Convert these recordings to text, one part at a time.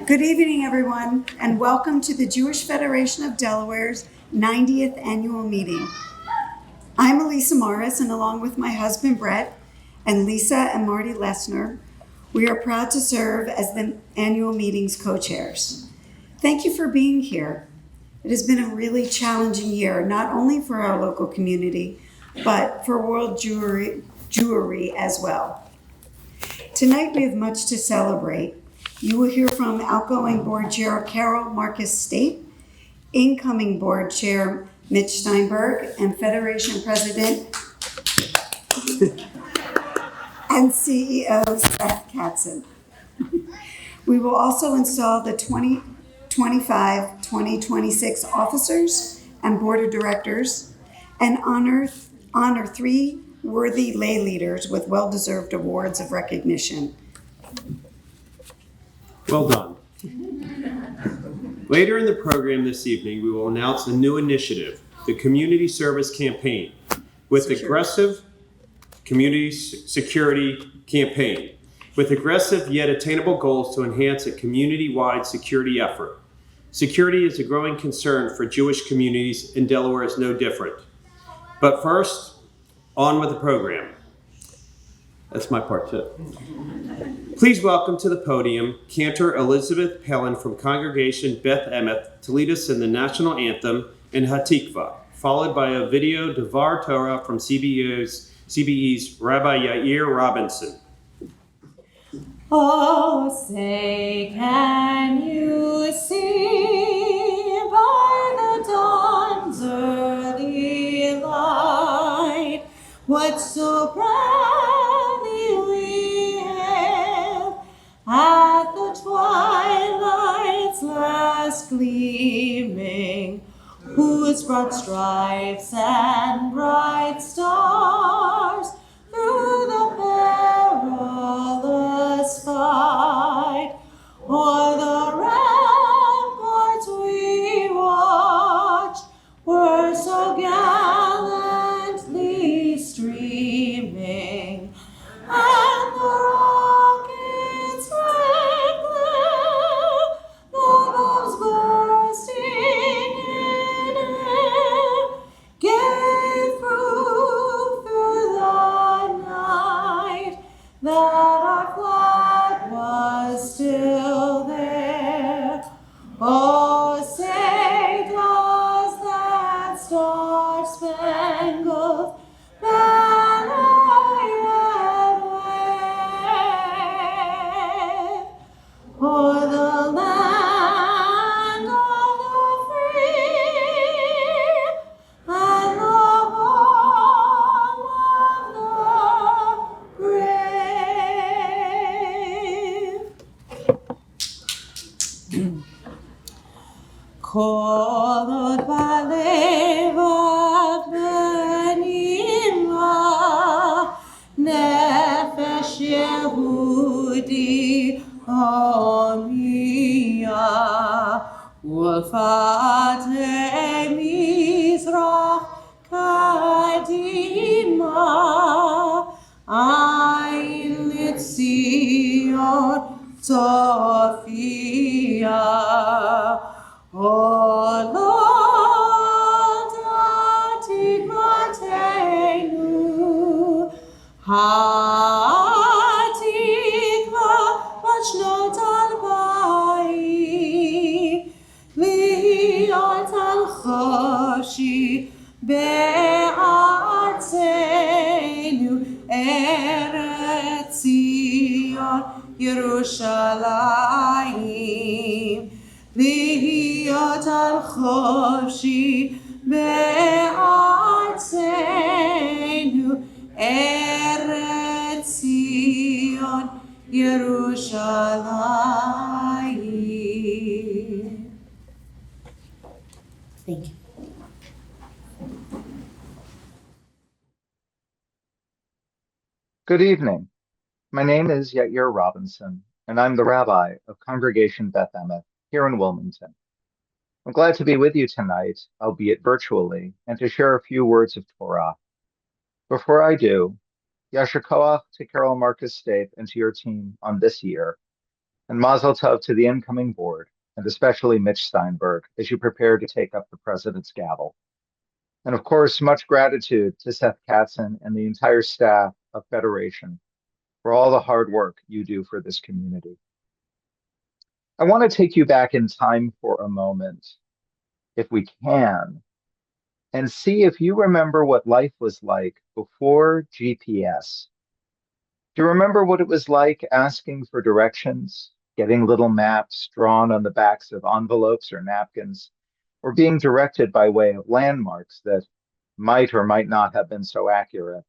Good evening, everyone, and welcome to the Jewish Federation of Delaware's 90th annual meeting. I'm Elisa Morris, and along with my husband Brett and Lisa and Marty Lessner, we are proud to serve as the annual meeting's co-chairs. Thank you for being here. It has been a really challenging year, not only for our local community, but for world Jewry as well. Tonight we have much to celebrate. You will hear from outgoing board chair Carol Marcus State, incoming board chair Mitch Steinberg, and Federation president and CEO Seth Katzen. We will also install the 2025-2026 officers and board of directors and honor three worthy lay leaders with well-deserved awards of recognition. Well done. Later in the program this evening, we will announce a new initiative, the Community Service Campaign, with aggressive community security campaign, with aggressive yet attainable goals to enhance a community-wide security effort. Security is a growing concern for Jewish communities, and Delaware is no different. But first, on with the program. That's my part too. Please welcome to the podium Cantor Elizabeth Pellin from Congregation Beth Emeth to lead us in the national anthem in Hatikva, followed by a video Devar Torah from CBE's Rabbi Yair Robinson. Oh, say, can you see by the dawn's early light what so proudly we hailed at the twilight's last gleaming, whose broad stripes and bright stars through the perilous fight o'er the ramparts we watched were so gallantly streaming, and the rockets red glare, the bombs bursting in air, gave proof through the night that our flag was still there. Oh, say does that star-spangled banner yet wave o'er the land of the free and the home of the brave. Kol balevav benimra, nefesh Yehudi homiya, ulfatei mizrach kadima, ein litzion Sophia. Oh Lord, Atikvatenu, Hatikva Machnot al-Bai, Liot al-Choshi Be'atzenu, Eretz Zion, Yerushalayim, Liot al-Choshi Be'atzenu, Eretz Zion, Yerushalayim. Thank you. Good evening. My name is Yair Robinson, and I'm the rabbi of Congregation Beth Emeth here in Wilmington. I'm glad to be with you tonight, albeit virtually, and to share a few words of Torah. Before I do, Yasher Koach to Carol Marcus State and to your team on this year, And mazel tov to the incoming board, and especially Mitch Steinberg, as you prepare to take up the president's gavel. And of course, much gratitude to Seth Katzen and the entire staff of Federation for all the hard work you do for this community. I want to take you back in time for a moment, if we can, and see if you remember what life was like before GPS. Do you remember what it was like asking for directions, getting little maps drawn on the backs of envelopes or napkins, or being directed by way of landmarks that might or might not have been so accurate?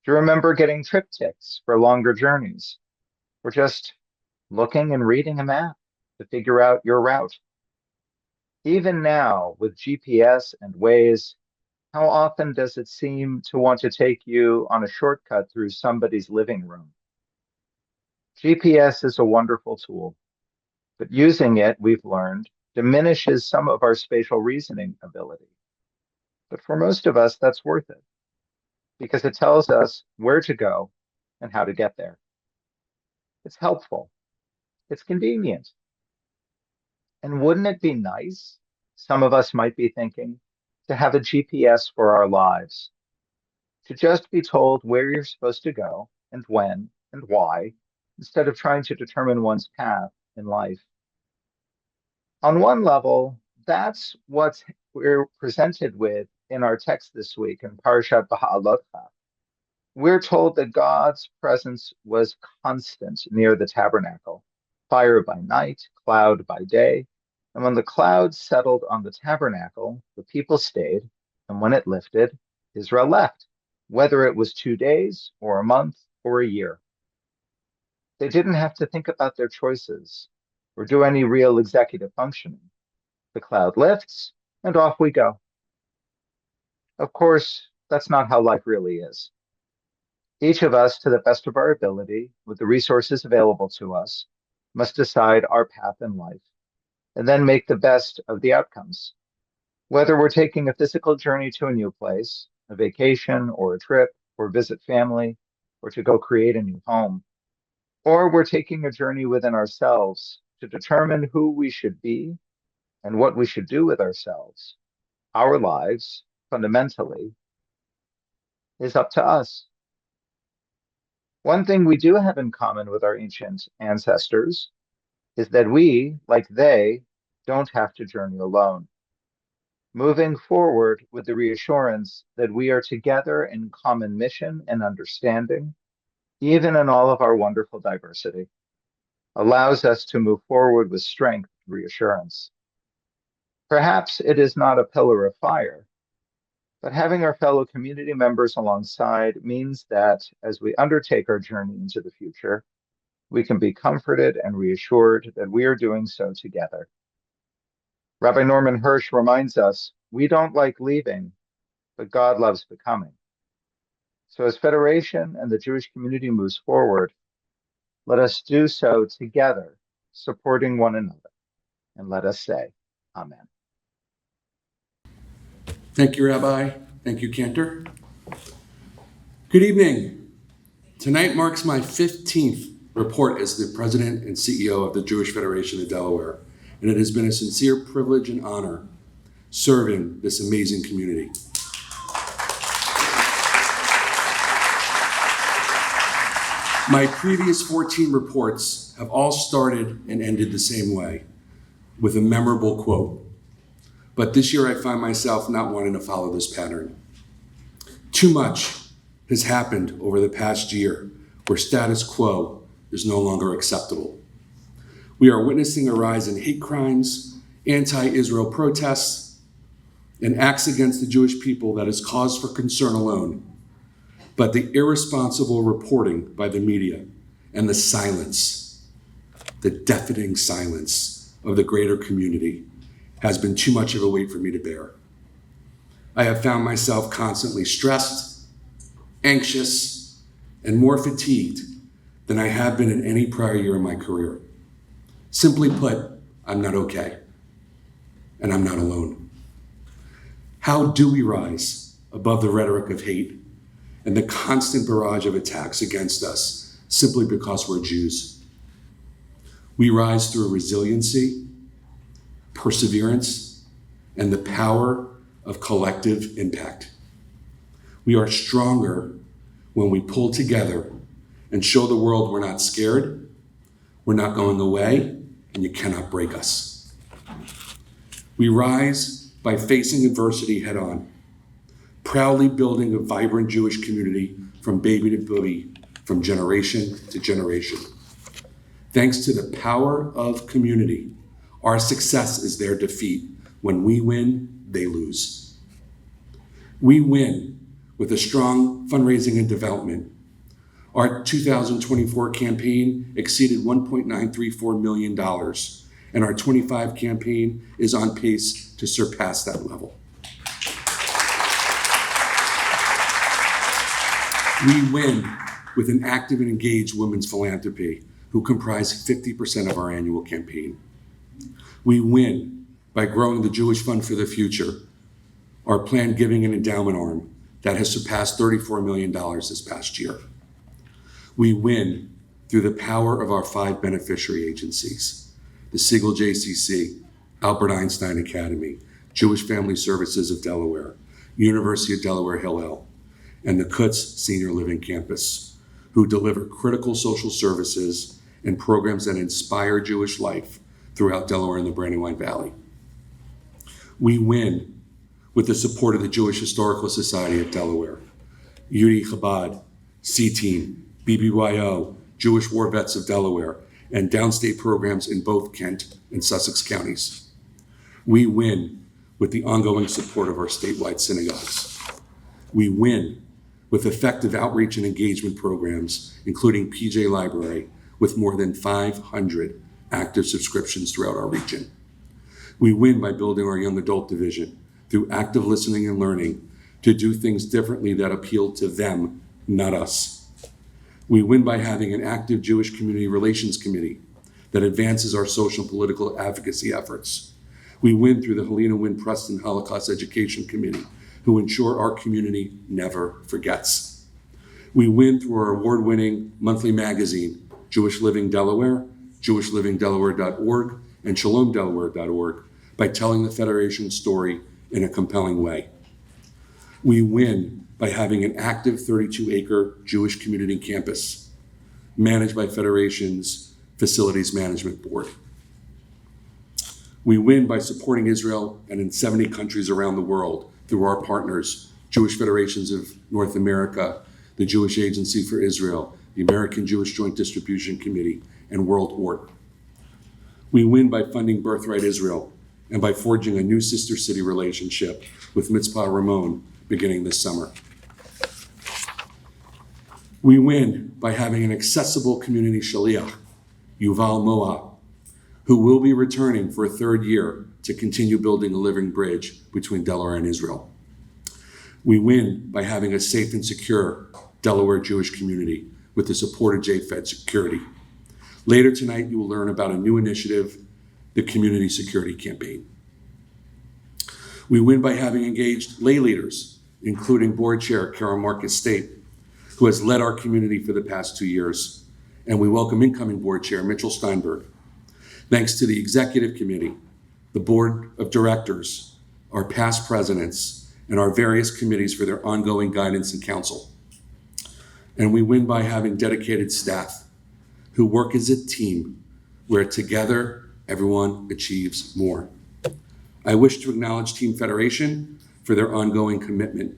Do you remember getting triptychs for longer journeys, or just looking and reading a map to figure out your route? Even now, with GPS and Waze, how often does it seem to want to take you on a shortcut through somebody's living room? GPS is a wonderful tool, but using it, we've learned, diminishes some of our spatial reasoning ability. But for most of us, that's worth it, because it tells us where to go and how to get there. It's helpful. It's convenient. And wouldn't it be nice, some of us might be thinking, to have a GPS for our lives, to just be told where you're supposed to go and when and why, instead of trying to determine one's path in life. On one level, that's what we're presented with in our text this week in Parashat Beha'alotcha. We're told that God's presence was constant near the tabernacle, fire by night, cloud by day. And when the cloud settled on the tabernacle, the people stayed, and when it lifted, Israel left, whether it was 2 days or a month or a year. They didn't have to think about their choices or do any real executive functioning. The cloud lifts, and off we go. Of course, that's not how life really is. Each of us, to the best of our ability, with the resources available to us, must decide our path in life and then make the best of the outcomes. Whether we're taking a physical journey to a new place, a vacation or a trip, or visit family, or to go create a new home, or we're taking a journey within ourselves to determine who we should be and what we should do with ourselves, our lives, fundamentally, is up to us. One thing we do have in common with our ancient ancestors is that we, like they, don't have to journey alone. Moving forward with the reassurance that we are together in common mission and understanding, even in all of our wonderful diversity, allows us to move forward with strength and reassurance. Perhaps it is not a pillar of fire, but having our fellow community members alongside means that as we undertake our journey into the future, we can be comforted and reassured that we are doing so together. Rabbi Norman Hirsch reminds us, we don't like leaving, but God loves becoming. So as Federation and the Jewish community moves forward, let us do so together, supporting one another. And let us say, Amen. Thank you, Rabbi. Thank you, Cantor. Good evening. Tonight marks my 15th report as the President and CEO of the Jewish Federation of Delaware, and it has been a sincere privilege and honor serving this amazing community. My previous 14 reports have all started and ended the same way, with a memorable quote. But this year I find myself not wanting to follow this pattern. Too much has happened over the past year where status quo is no longer acceptable. We are witnessing a rise in hate crimes, anti-Israel protests, and acts against the Jewish people that is cause for concern alone. But the irresponsible reporting by the media and the silence, the deafening silence of the greater community has been too much of a weight for me to bear. I have found myself constantly stressed, anxious, and more fatigued than I have been in any prior year in my career. Simply put, I'm not okay, and I'm not alone. How do we rise above the rhetoric of hate and the constant barrage of attacks against us simply because we're Jews? We rise through resiliency, perseverance, and the power of collective impact. We are stronger when we pull together and show the world we're not scared, we're not going away, and you cannot break us. We rise by facing adversity head on, proudly building a vibrant Jewish community from baby to baby, from generation to generation. Thanks to the power of community, our success is their defeat. When we win, they lose. We win with a strong fundraising and development. Our 2024 campaign exceeded $1.934 million, and our 25 campaign is on pace to surpass that level. We win with an active and engaged women's philanthropy, who comprise 50% of our annual campaign. We win by growing the Jewish Fund for the Future, our planned giving and endowment arm that has surpassed $34 million this past year. We win through the power of our 5 beneficiary agencies: the Siegel JCC, Albert Einstein Academy, Jewish Family Services of Delaware, University of Delaware Hillel, and the Kutz Senior Living Campus, who deliver critical social services and programs that inspire Jewish life throughout Delaware and the Brandywine Valley. We win with the support of the Jewish Historical Society of Delaware, Yudi Chabad, C-Team, BBYO, Jewish War Vets of Delaware, and downstate programs in both Kent and Sussex counties. We win with the ongoing support of our statewide synagogues. We win with effective outreach and engagement programs, including PJ Library, with more than 500 active subscriptions throughout our region. We win by building our young adult division through active listening and learning to do things differently that appeal to them, not us. We win by having an active Jewish Community Relations Committee that advances our social and political advocacy efforts. We win through the Helena Wynn Preston Holocaust Education Committee, who ensure our community never forgets. We win through our award-winning monthly magazine, Jewish Living Delaware, JewishLivingDelaware.org, and ShalomDelaware.org, by telling the Federation's story in a compelling way. We win by having an active 32-acre Jewish community campus managed by Federation's Facilities Management Board. We win by supporting Israel and in 70 countries around the world through our partners, Jewish Federations of North America, the Jewish Agency for Israel, the American Jewish Joint Distribution Committee, and World Org. We win by funding Birthright Israel and by forging a new sister city relationship with Mitzpah Ramon beginning this summer. We win by having an accessible community shaliach, Yuval Moa, who will be returning for a 3rd year to continue building a living bridge between Delaware and Israel. We win by having a safe and secure Delaware Jewish community with the support of JFD Security. Later tonight, you will learn about a new initiative, the Community Security Campaign. We win by having engaged lay leaders, including Board Chair Carol Marcus State, who has led our community for the past 2 years, and we welcome incoming Board Chair Mitchell Steinberg. Thanks to the Executive Committee, the Board of Directors, our past presidents, and our various committees for their ongoing guidance and counsel. And we win by having dedicated staff who work as a team where together everyone achieves more. I wish to acknowledge Team Federation for their ongoing commitment,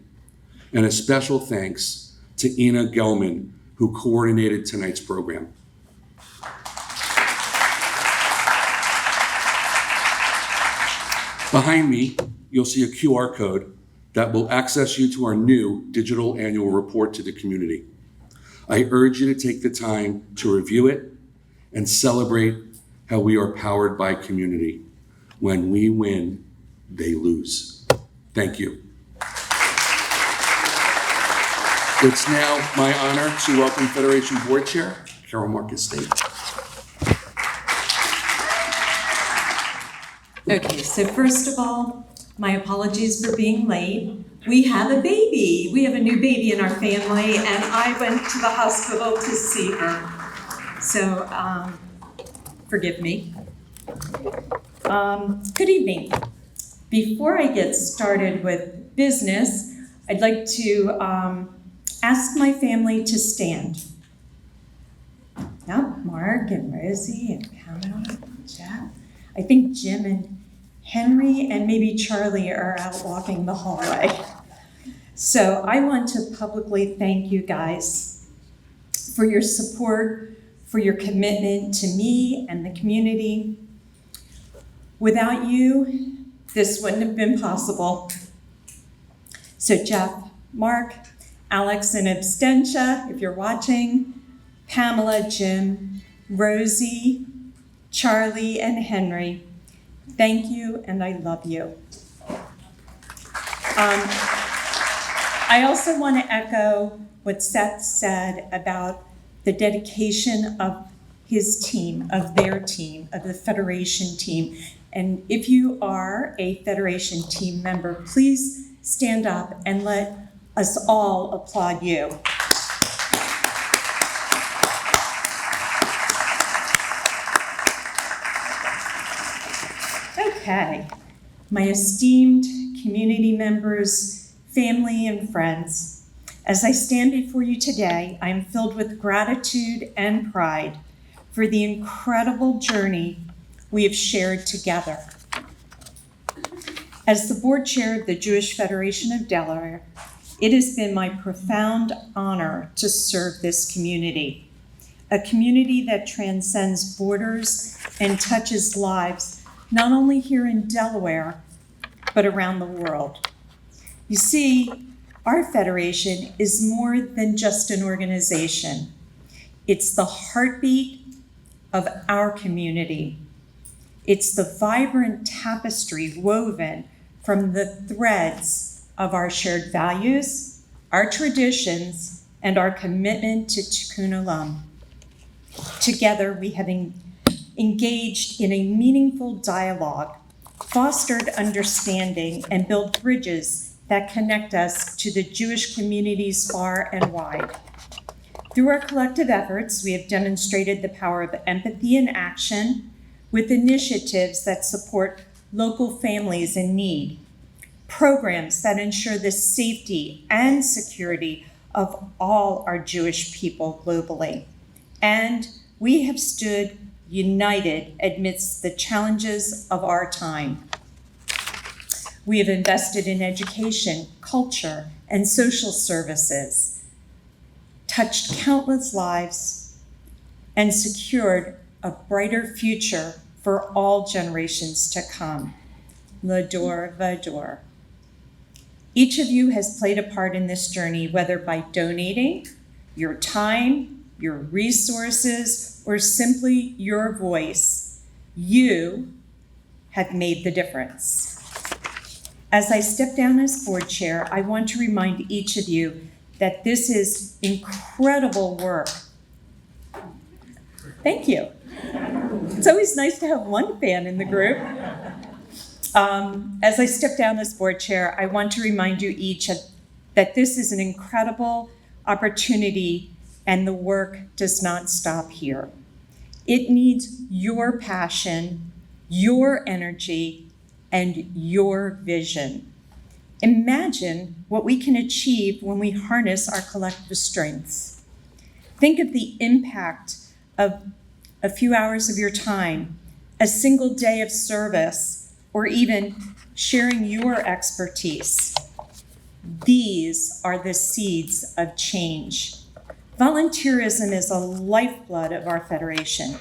and a special thanks to Ina Gelman, who coordinated tonight's program. Behind me, you'll see a QR code that will access you to our new digital annual report to the community. I urge you to take the time to review it and celebrate how we are powered by community. When we win, they lose. Thank you. It's now my honor to welcome Federation Board Chair, Carol Marcus State. Okay, so first of all, my apologies for being late. We have a baby. We have a new baby in our family, and I went to the hospital to see her. So forgive me. Good evening. Before I get started with business, I'd like to ask my family to stand. Yep, Mark and Rosie and Pamela and Jeff. I think Jim and Henry and maybe Charlie are out walking the hallway. So I want to publicly thank you guys for your support, for your commitment to me and the community. Without you, this wouldn't have been possible. So Jeff, Mark, Alex and Abstentia, if you're watching, Pamela, Jim, Rosie, Charlie, and Henry, thank you and I love you. I also want to echo what Seth said about the dedication of his team, of their team, of the Federation team. And if you are a Federation team member, please stand up and let us all applaud you. Okay, my esteemed community members, family, and friends, as I stand before you today, I am filled with gratitude and pride for the incredible journey we have shared together. As the board chair of the Jewish Federation of Delaware, it has been my profound honor to serve this community, a community that transcends borders and touches lives not only here in Delaware, but around the world. You see, our federation is more than just an organization. It's the heartbeat of our community. It's the vibrant tapestry woven from the threads of our shared values, our traditions, and our commitment to Tikkun Olam. Together, we have engaged in a meaningful dialogue, fostered understanding, and built bridges that connect us to the Jewish communities far and wide. Through our collective efforts, we have demonstrated the power of empathy in action with initiatives that support local families in need, programs that ensure the safety and security of all our Jewish people globally. And we have stood united amidst the challenges of our time. We have invested in education, culture, and social services, touched countless lives, and secured a brighter future for all generations to come. L'Ador V'Ador. Each of you has played a part in this journey, whether by donating your time, your resources, or simply your voice. You have made the difference. As I step down as board chair, I want to remind each of you that this is incredible work. Thank you. It's always nice to have one fan in the group. As I step down as board chair, I want to remind you each that this is an incredible opportunity and the work does not stop here. It needs your passion, your energy, and your vision. Imagine what we can achieve when we harness our collective strengths. Think of the impact of a few hours of your time, a single day of service, or even sharing your expertise. These are the seeds of change. Volunteerism is a lifeblood of our Federation.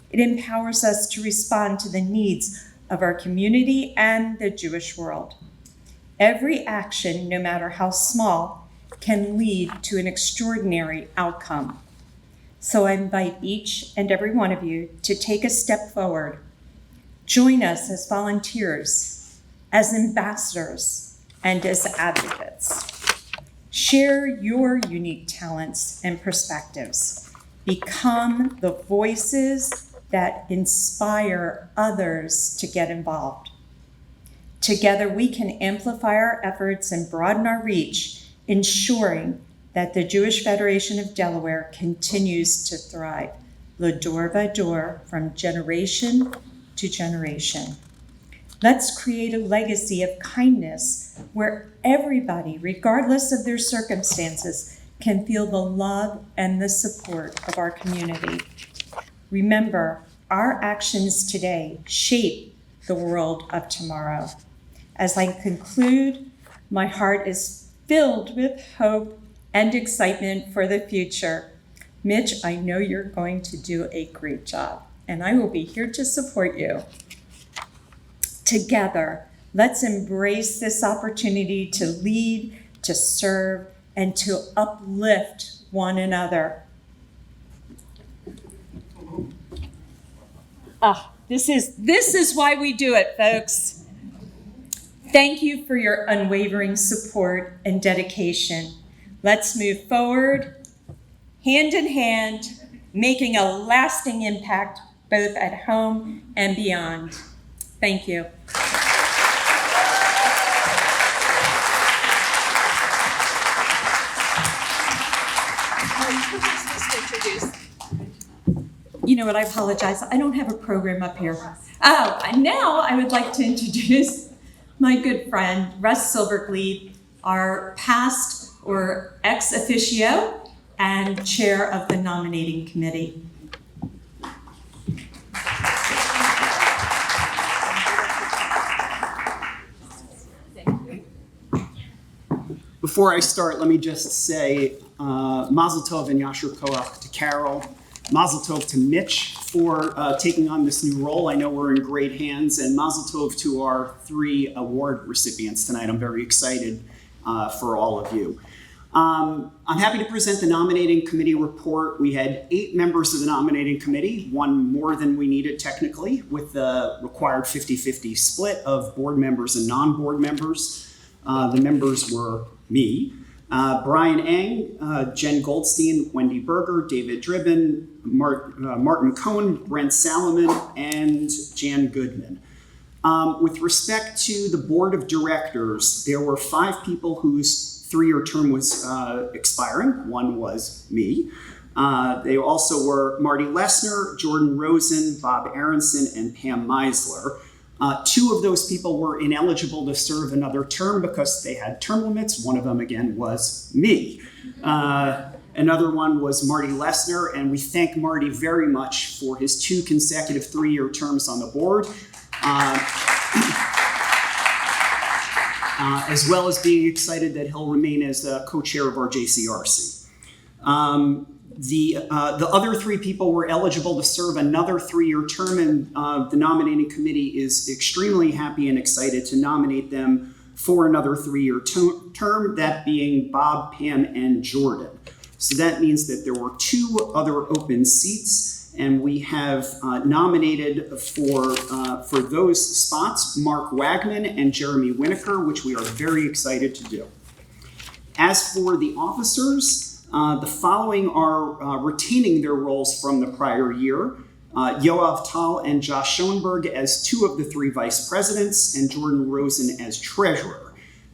It empowers us to respond to the needs of our community and the Jewish world. Every action, no matter how small, can lead to an extraordinary outcome. So I invite each and every one of you to take a step forward. Join us as volunteers, as ambassadors, and as advocates. Share your unique talents and perspectives. Become the voices that inspire others to get involved. Together, we can amplify our efforts and broaden our reach, ensuring that the Jewish Federation of Delaware continues to thrive. door by door, from generation to generation. Let's create a legacy of kindness where everybody, regardless of their circumstances, can feel the love and the support of our community. Remember, our actions today shape the world of tomorrow. As I conclude, my heart is filled with hope and excitement for the future. Mitch, I know you're going to do a great job, and I will be here to support you. Together, let's embrace this opportunity to lead, to serve, and to uplift one another. This is why we do it, folks. Thank you for your unwavering support and dedication. Let's move forward, hand in hand, making a lasting impact both at home and beyond. Thank you. You know what, I apologize. I don't have a program up here. Oh, and now I would like to introduce my good friend, Russ Silvergleed, our past or ex officio and chair of the nominating committee. Before I start, let me just say Mazel Tov and Yashar Koach to Carol. Mazel Tov to Mitch for taking on this new role. I know we're in great hands, and Mazel Tov to our 3 award recipients tonight. I'm very excited for all of you. I'm happy to present the nominating committee report. We had 8 members of the nominating committee, one more than we needed technically, with the required 50-50 split of board members and non-board members. The members were me, Brian Eng, Jen Goldstein, Wendy Berger, David Dribbin, Martin Cohn, Brent Salomon, and Jan Goodman. With respect to the board of directors, there were 5 people whose 3-year term was expiring. One was me. They also were Marty Lessner, Jordan Rosen, Bob Aronson, and Pam Meisler. 2 of those people were ineligible to serve another term because they had term limits. One of them, again, was me. Another one was Marty Lessner, and we thank Marty very much for his 2 consecutive 3-year terms on the board, as well as being excited that he'll remain as the co-chair of our JCRC. The other 3 people were eligible to serve another 3-year term, and the nominating committee is extremely happy and excited to nominate them for another 3-year term, that being Bob, Pam, and Jordan. So that means that there were 2 other open seats, and we have nominated for those spots Mark Wagman and Jeremy Winokur, which we are very excited to do. As for the officers, the following are retaining their roles from the prior year. Yoav Tal and Josh Schoenberg as 2 of the 3 vice presidents, and Jordan Rosen as treasurer.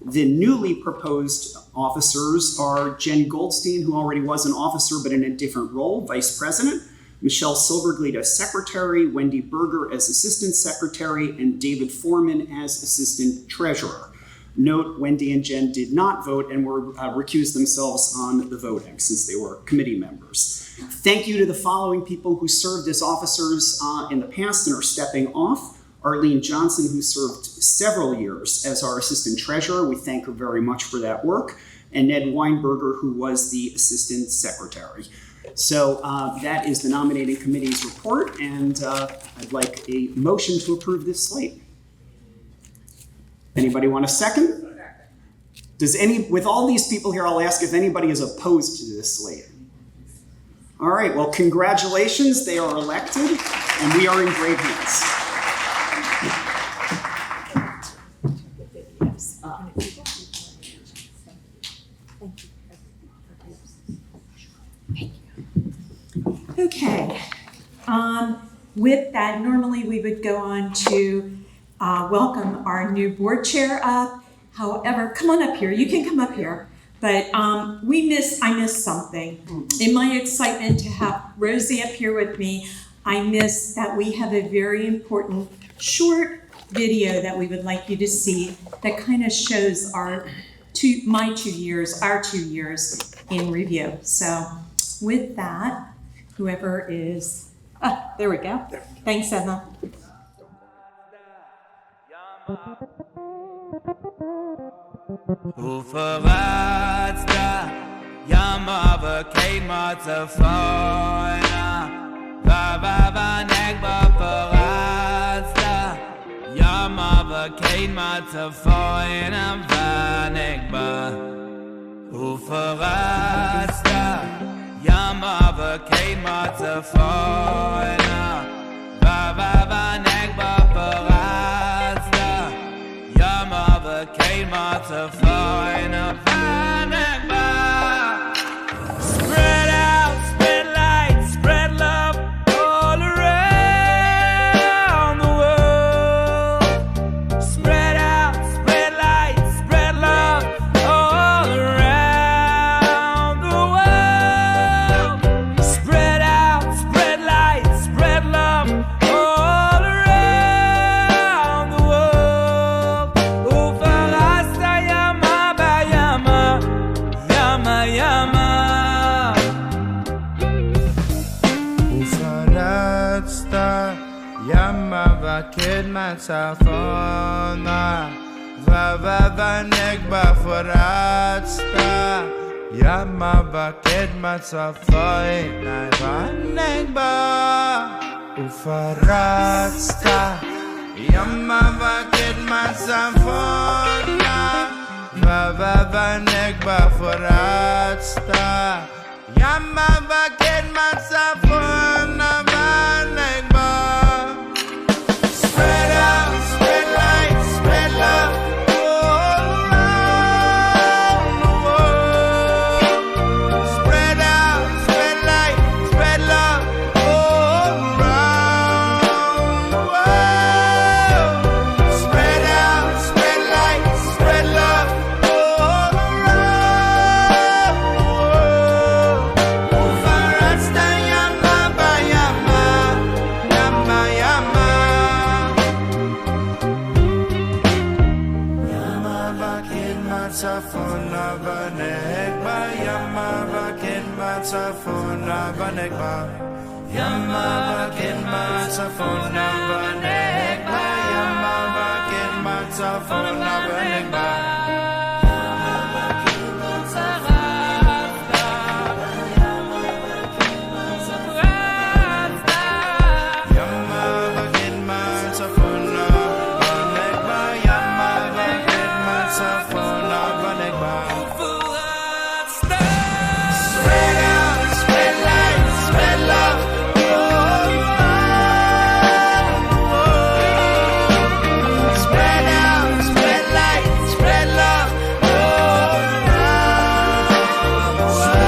The newly proposed officers are Jen Goldstein, who already was an officer but in a different role, vice president, Michelle Silvergleed as secretary, Wendy Berger as assistant secretary, and David Foreman as assistant treasurer. Note, Wendy and Jen did not vote and were recused themselves on the voting since they were committee members. Thank you to the following people who served as officers in the past and are stepping off. Arlene Johnson, who served several years as our assistant treasurer. We thank her very much for that work. And Ned Weinberger, who was the assistant secretary. So that is the nominating committee's report, and I'd like a motion to approve this slate. Anybody want a second? With all these people here, I'll ask if anybody is opposed to this slate. All right, well, congratulations, they are elected, and we are in great hands. Okay, with that, normally we would go on to welcome our new board chair up. However, come on up here. You can come up here. But I missed something. In my excitement to have Rosie up here with me, I missed that we have a very important short video that we would like you to see that kind of shows our 2 years in review. So with that, whoever is, there we go. Thanks, Emma. Uferratsta, jammer we kein mat ze feina. Va negba verratsta, jammer we kein mat ze feina. Va negba. Uferratsta, jammer we kein mat ze feina. Va negba verratsta, jammer we kein mat ze feina. Va negba. Spread out, spread light, spread love all around the world. Spread out, spread light, spread love all around the world. Spread out, spread light, spread love all around the world. Ufarasta yama ba yama, yama yama. Ufarasta yama vaked matzafona. Va negba farasta yama vaked matzafona. Va negba. Ufarasta yama vaked matzafona. Va negba farasta yama vaked matzafona. Va negba. Spread out, spread light, spread love all around the world. Spread out, spread light, spread love all around the world. Spread out, spread light, spread love all around the world. Ufarasta yama ba yama, yama yama. Yama vaked matzafona va negba, yama vaked matzafona va negba. Yama vaked matzafona va negba, yama vaked matzafona va negba. Yama vaked matzafona va negba, yama vaked matzafona va negba. Spread out, spread light, spread love all around the world. Spread out, spread light, spread love all around the world.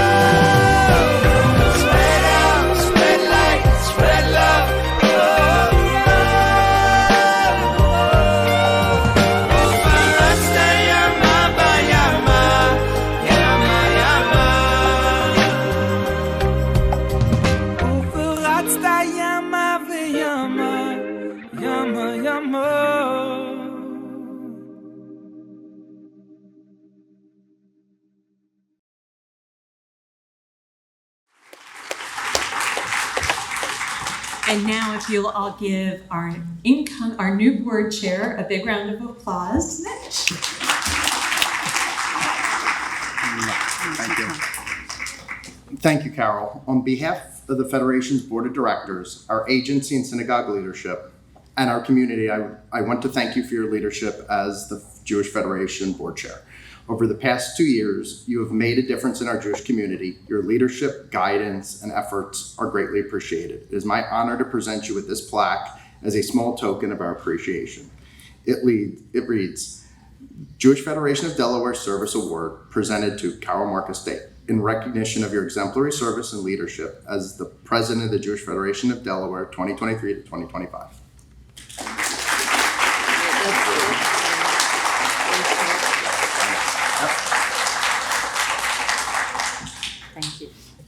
Spread out, spread light, spread love all around the world. Ufarasta yama ba yama, yama yama. Ufarasta yama ve yama, yama yama. And now if you'll all give our new board chair a big round of applause. Mitch. Thank you. Thank you, Carol. On behalf of the Federation's Board of Directors, our agency and synagogue leadership, and our community, I want to thank you for your leadership as the Jewish Federation Board Chair. Over the past 2 years, you have made a difference in our Jewish community. Your leadership, guidance, and efforts are greatly appreciated. It is my honor to present you with this plaque as a small token of our appreciation. It reads, Jewish Federation of Delaware Service Award presented to Carol Marcus Day in recognition of your exemplary service and leadership as the President of the Jewish Federation of Delaware 2023 to 2025.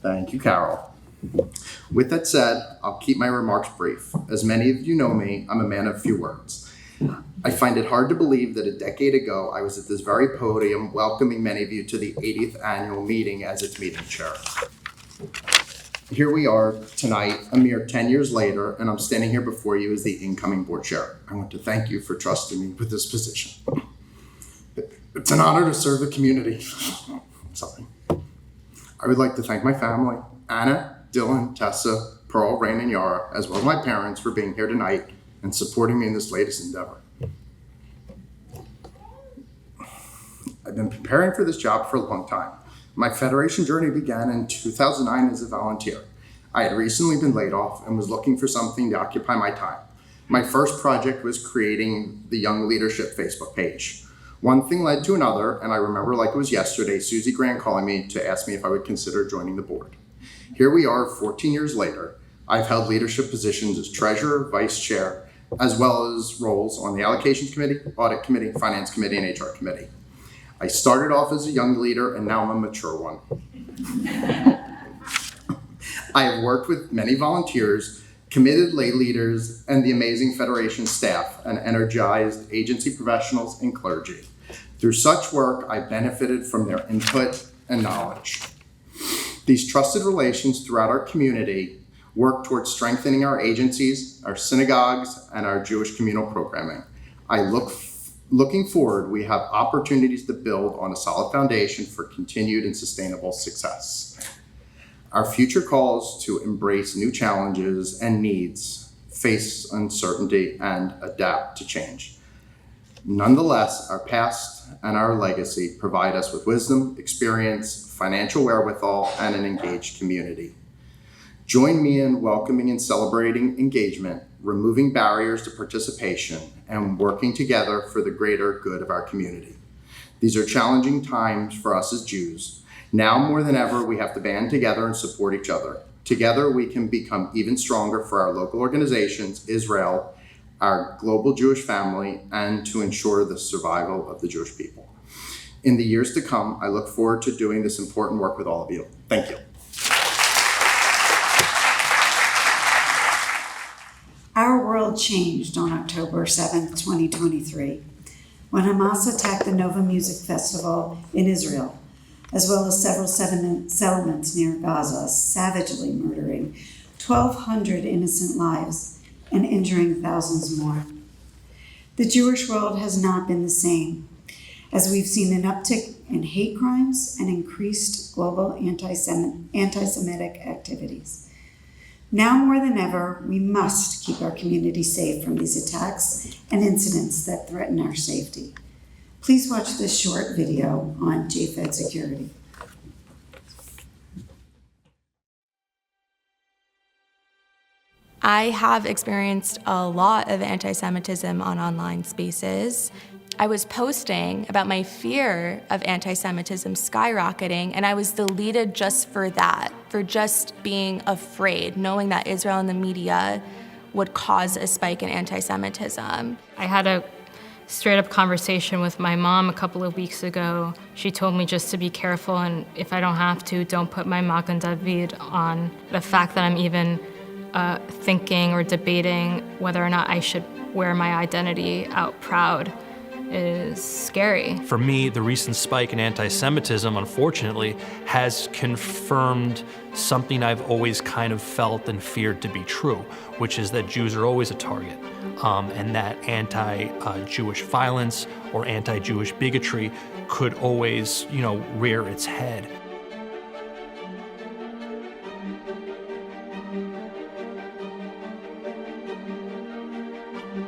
Thank you, Carol. With that said, I'll keep my remarks brief. As many of you know me, I'm a man of few words. I find it hard to believe that a decade ago, I was at this very podium welcoming many of you to the 80th annual meeting as its meeting chair. Here we are tonight, a mere 10 years later, and I'm standing here before you as the incoming board chair. I want to thank you for trusting me with this position. It's an honor to serve the community. Sorry. I would like to thank my family, Anna, Dylan, Tessa, Pearl, Rain, and Yara, as well as my parents for being here tonight and supporting me in this latest endeavor. I've been preparing for this job for a long time. My Federation journey began in 2009 as a volunteer. I had recently been laid off and was looking for something to occupy my time. My first project was creating the Young Leadership Facebook page. One thing led to another, and I remember like it was yesterday, Susie Grant calling me to ask me if I would consider joining the board. Here we are 14 years later. I've held leadership positions as treasurer, vice chair, as well as roles on the allocations committee, audit committee, finance committee, and HR committee. I started off as a young leader and now I'm a mature one. I have worked with many volunteers, committed lay leaders, and the amazing Federation staff, and energized agency professionals and clergy. Through such work, I benefited from their input and knowledge. These trusted relations throughout our community work towards strengthening our agencies, our synagogues, and our Jewish communal programming. Looking forward, we have opportunities to build on a solid foundation for continued and sustainable success. Our future calls to embrace new challenges and needs, face uncertainty, and adapt to change. Nonetheless, our past and our legacy provide us with wisdom, experience, financial wherewithal, and an engaged community. Join me in welcoming and celebrating engagement, removing barriers to participation, and working together for the greater good of our community. These are challenging times for us as Jews. Now more than ever, we have to band together and support each other. Together, we can become even stronger for our local organizations, Israel, our global Jewish family, and to ensure the survival of the Jewish people. In the years to come, I look forward to doing this important work with all of you. Thank you. Our world changed on October 7th, 2023, when Hamas attacked the Nova Music Festival in Israel, as well as several settlements near Gaza, savagely murdering 1,200 innocent lives and injuring thousands more. The Jewish world has not been the same, as we've seen an uptick in hate crimes and increased global anti-Semitic activities. Now more than ever, we must keep our community safe from these attacks and incidents that threaten our safety. Please watch this short video on JFD security. I have experienced a lot of anti-Semitism on online spaces. I was posting about my fear of anti-Semitism skyrocketing, and I was deleted just for that, for just being afraid, knowing that Israel and the media would cause a spike in anti-Semitism. I had a straight-up conversation with my mom a couple of weeks ago. She told me just to be careful, and if I don't have to, don't put my Magen David on. The fact that I'm even thinking or debating whether or not I should wear my identity out proud is scary. For me, the recent spike in anti-Semitism, unfortunately, has confirmed something I've always kind of felt and feared to be true, which is that Jews are always a target, and that anti-Jewish violence or anti-Jewish bigotry could always, rear its head.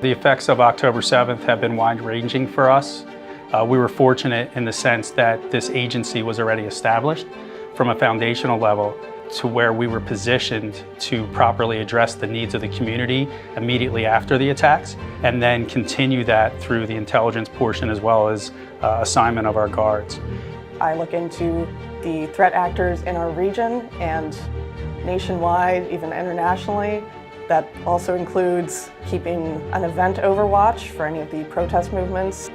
The effects of October 7th have been wide-ranging for us. We were fortunate in the sense that this agency was already established from a foundational level to where we were positioned to properly address the needs of the community immediately after the attacks, and then continue that through the intelligence portion as well as assignment of our guards. I look into the threat actors in our region and nationwide, even internationally. That also includes keeping an event overwatch for any of the protest movements.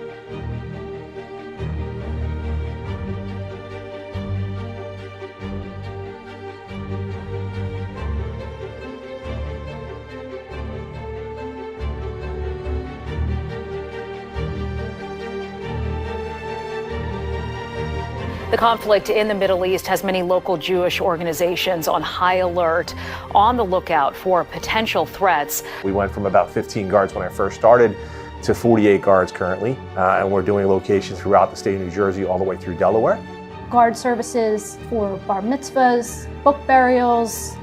The conflict in the Middle East has many local Jewish organizations on high alert, on the lookout for potential threats. We went from about 15 guards when I first started to 48 guards currently, and we're doing locations throughout the state of New Jersey all the way through Delaware. Guard services for bar mitzvahs, book burials,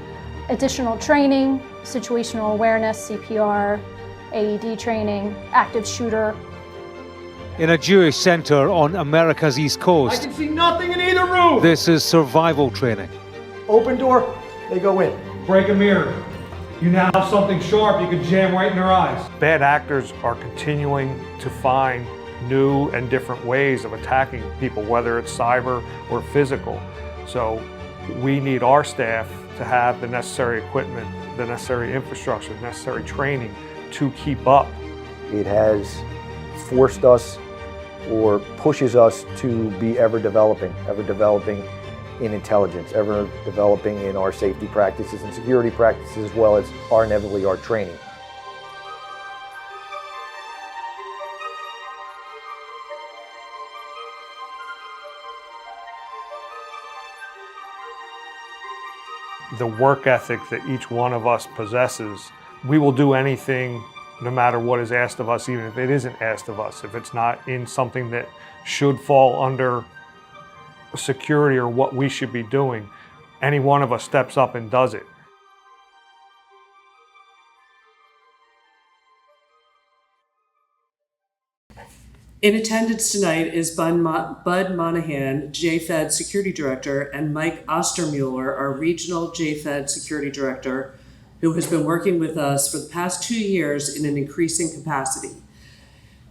additional training, situational awareness, CPR, AED training, active shooter. In a Jewish center on America's East Coast. I can see nothing in either room. This is survival training. Open door, they go in. Break a mirror. You now have something sharp you can jam right in their eyes. Bad actors are continuing to find new and different ways of attacking people, whether it's cyber or physical. So we need our staff to have the necessary equipment, the necessary infrastructure, the necessary training to keep up. It has forced us or pushes us to be ever developing in intelligence, ever developing in our safety practices and security practices, as well as inevitably our training. The work ethic that each one of us possesses, we will do anything no matter what is asked of us, even if it isn't asked of us, if it's not in something that should fall under security or what we should be doing, any one of us steps up and does it. In attendance tonight is Bud Monahan, JFD Security Director, and Mike Ostermuller, our Regional JFD Security Director, who has been working with us for the past 2 years in an increasing capacity.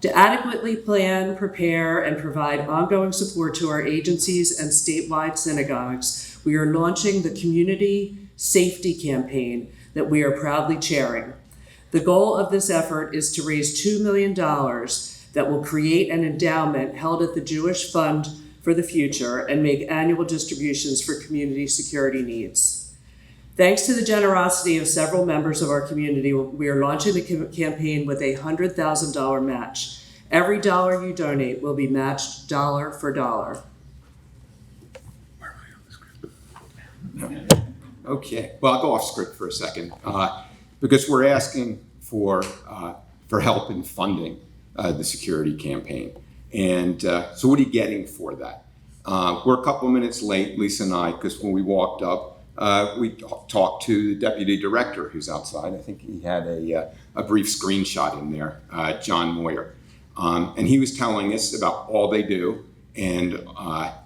To adequately plan, prepare, and provide ongoing support to our agencies and statewide synagogues, we are launching the Community Safety Campaign that we are proudly chairing. The goal of this effort is to raise $2 million that will create an endowment held at the Jewish Fund for the Future and make annual distributions for community security needs. Thanks to the generosity of several members of our community, we are launching the campaign with a $100,000 match. Every dollar you donate will be matched dollar for dollar. Okay, well, I'll go off script for a second because we're asking for help in funding the security campaign. And so what are you getting for that? We're a couple of minutes late, Lisa and I, because when we walked up, we talked to the deputy director who's outside. I think he had a brief screenshot in there, John Moyer. And he was telling us about all they do and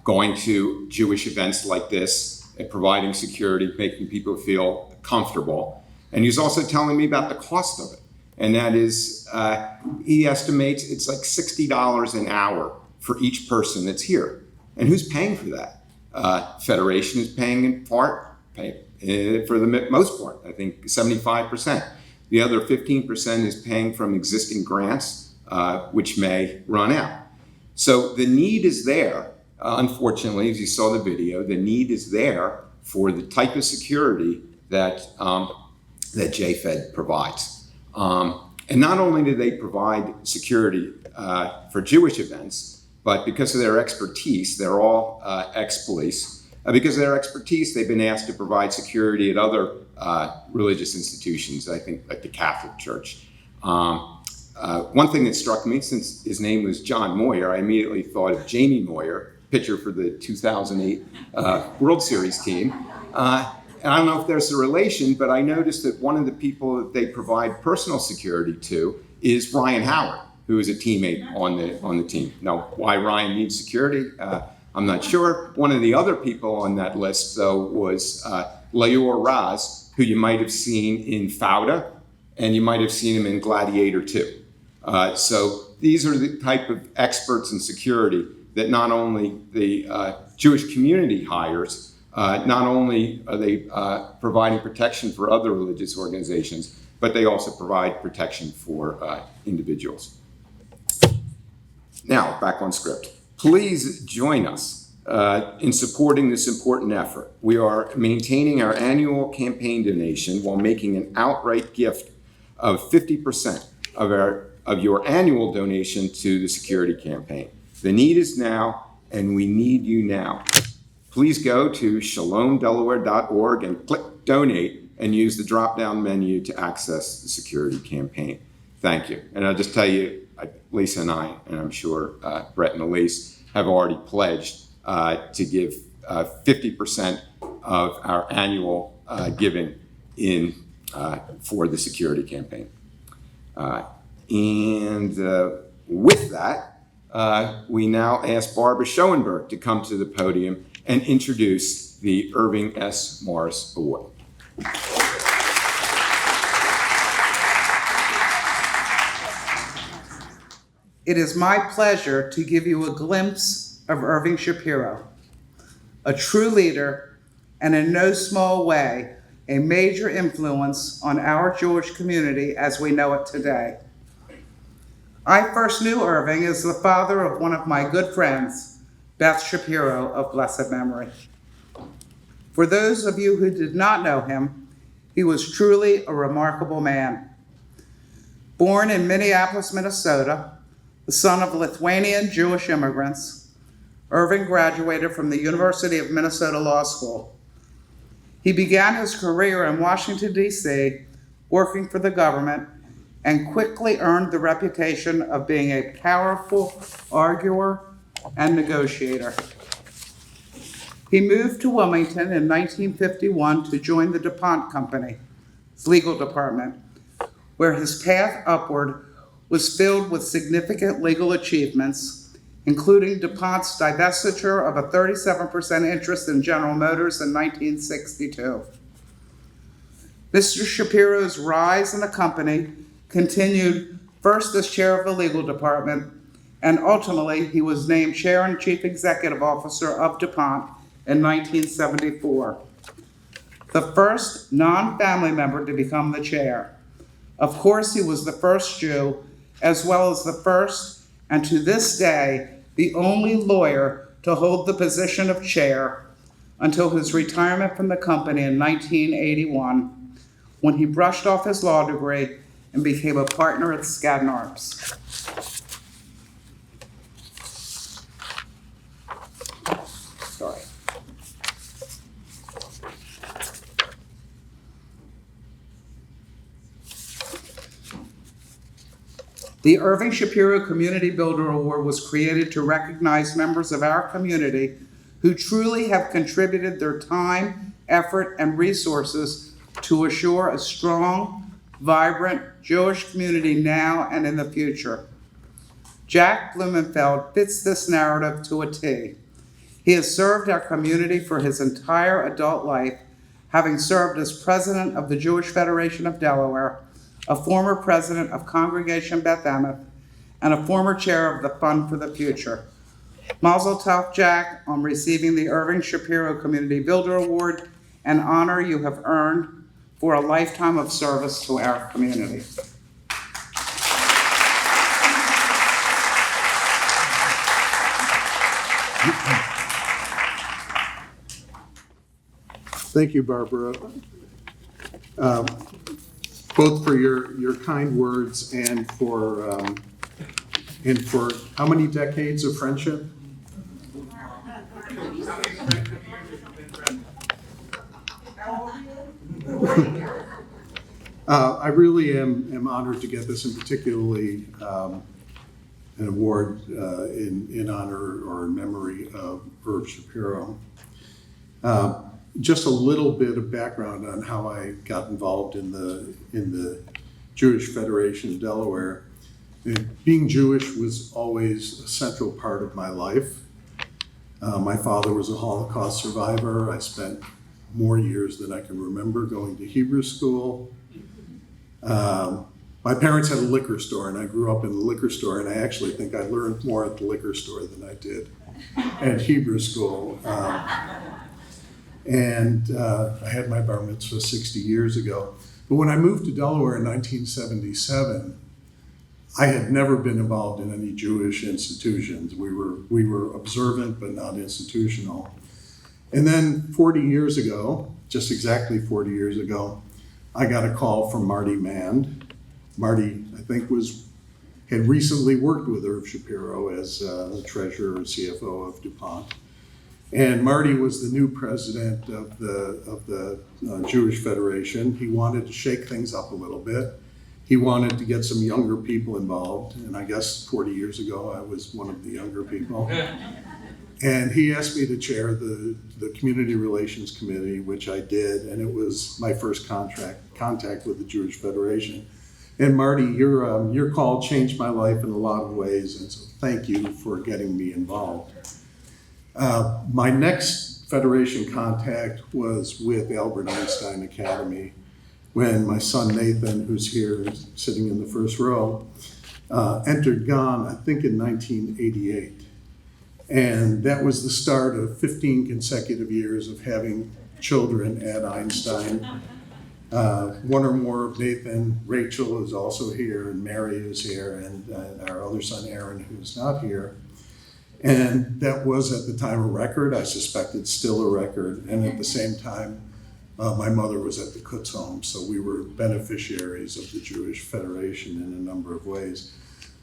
going to Jewish events like this and providing security, making people feel comfortable. And he was also telling me about the cost of it. And that is, he estimates it's like $60 an hour for each person that's here. And who's paying for that? Federation is paying in part, for the most part, I think 75%. The other 15% is paying from existing grants, which may run out. So the need is there. Unfortunately, as you saw the video, the need is there for the type of security that JFD provides. And not only do they provide security for Jewish events, but because of their expertise, they're all ex-police. Because of their expertise, they've been asked to provide security at other religious institutions, I think like the Catholic Church. One thing that struck me, since his name was John Moyer, I immediately thought of Jamie Moyer, pitcher for the 2008 World Series team. And I don't know if there's a relation, but I noticed that one of the people that they provide personal security to is Ryan Howard, who is a teammate on the team. Now, why Ryan needs security, I'm not sure. One of the other people on that list, though, was Leor Raz, who you might have seen in Fauda, and you might have seen him in Gladiator 2. So these are the type of experts in security that not only the Jewish community hires, not only are they providing protection for other religious organizations, but they also provide protection for individuals. Now, back on script. Please join us in supporting this important effort. We are maintaining our annual campaign donation while making an outright gift of 50% of your annual donation to the security campaign. The need is now, and we need you now. Please go to shalomdelaware.org and click donate and use the drop-down menu to access the security campaign. Thank you. And I'll just tell you, Lisa and I, and I'm sure Brett and Elise have already pledged to give 50% of our annual giving in for the security campaign. With that, we now ask Barbara Schoenberg to come to the podium and introduce the Irving S. Morris Award. It is my pleasure to give you a glimpse of Irving Shapiro, a true leader and in no small way a major influence on our Jewish community as we know it today. I first knew Irving as the father of one of my good friends, Beth Shapiro of blessed memory. For those of you who did not know him, he was truly a remarkable man. Born in Minneapolis, Minnesota, the son of Lithuanian Jewish immigrants, Irving graduated from the University of Minnesota Law School. He began his career in Washington, D.C., working for the government, and quickly earned the reputation of being a powerful arguer and negotiator. He moved to Wilmington in 1951 to join the DuPont Company's legal department, where his path upward was filled with significant legal achievements, including DuPont's divestiture of a 37% interest in General Motors in 1962. Mr. Shapiro's rise in the company continued first as chair of the legal department, and ultimately he was named chair and chief executive officer of DuPont in 1974. The first non-family member to become the chair. Of course, he was the first Jew, as well as the first, and to this day, the only lawyer to hold the position of chair until his retirement from the company in 1981, when he brushed off his law degree and became a partner at Skadden Arps. Sorry. The Irving Shapiro Community Builder Award was created to recognize members of our community who truly have contributed their time, effort, and resources to assure a strong, vibrant Jewish community now and in the future. Jack Blumenfeld fits this narrative to a T. He has served our community for his entire adult life, having served as president of the Jewish Federation of Delaware, a former president of Congregation Beth Emet, and a former chair of the Fund for the Future. Mazel tov, Jack, on receiving the Irving Shapiro Community Builder Award, an honor you have earned for a lifetime of service to our community. Thank you, Barbara, both for your kind words and for how many decades of friendship? I really am honored to get this, and particularly an award in honor or in memory of Irv Shapiro. Just a little bit of background on how I got involved in the Jewish Federation of Delaware. Being Jewish was always a central part of my life. My father was a Holocaust survivor. I spent more years than I can remember going to Hebrew school. My parents had a liquor store, and I grew up in the liquor store, and I actually think I learned more at the liquor store than I did at Hebrew school. And I had my bar mitzvah 60 years ago. But when I moved to Delaware in 1977, I had never been involved in any Jewish institutions. We were observant, but not institutional. And then 40 years ago, just exactly 40 years ago, I got a call from Marty Mand. Marty, I think, was had recently worked with Irv Shapiro as the treasurer and CFO of DuPont. And Marty was the new president of the Jewish Federation. He wanted to shake things up a little bit. He wanted to get some younger people involved. And I guess 40 years ago, I was one of the younger people. And he asked me to chair the Community Relations Committee, which I did. And it was my first contact with the Jewish Federation. And Marty, your call changed my life in a lot of ways, and so thank you for getting me involved. My next Federation contact was with Albert Einstein Academy when my son Nathan, who's here sitting in the first row, entered GON, I think in 1988. And that was the start of 15 consecutive years of having children at Einstein. One or more of Nathan, Rachel is also here, and Mary is here, and our other son Aaron, who's not here. And that was at the time a record. I suspect it's still a record. And at the same time, my mother was at the Kutz home, so we were beneficiaries of the Jewish Federation in a number of ways.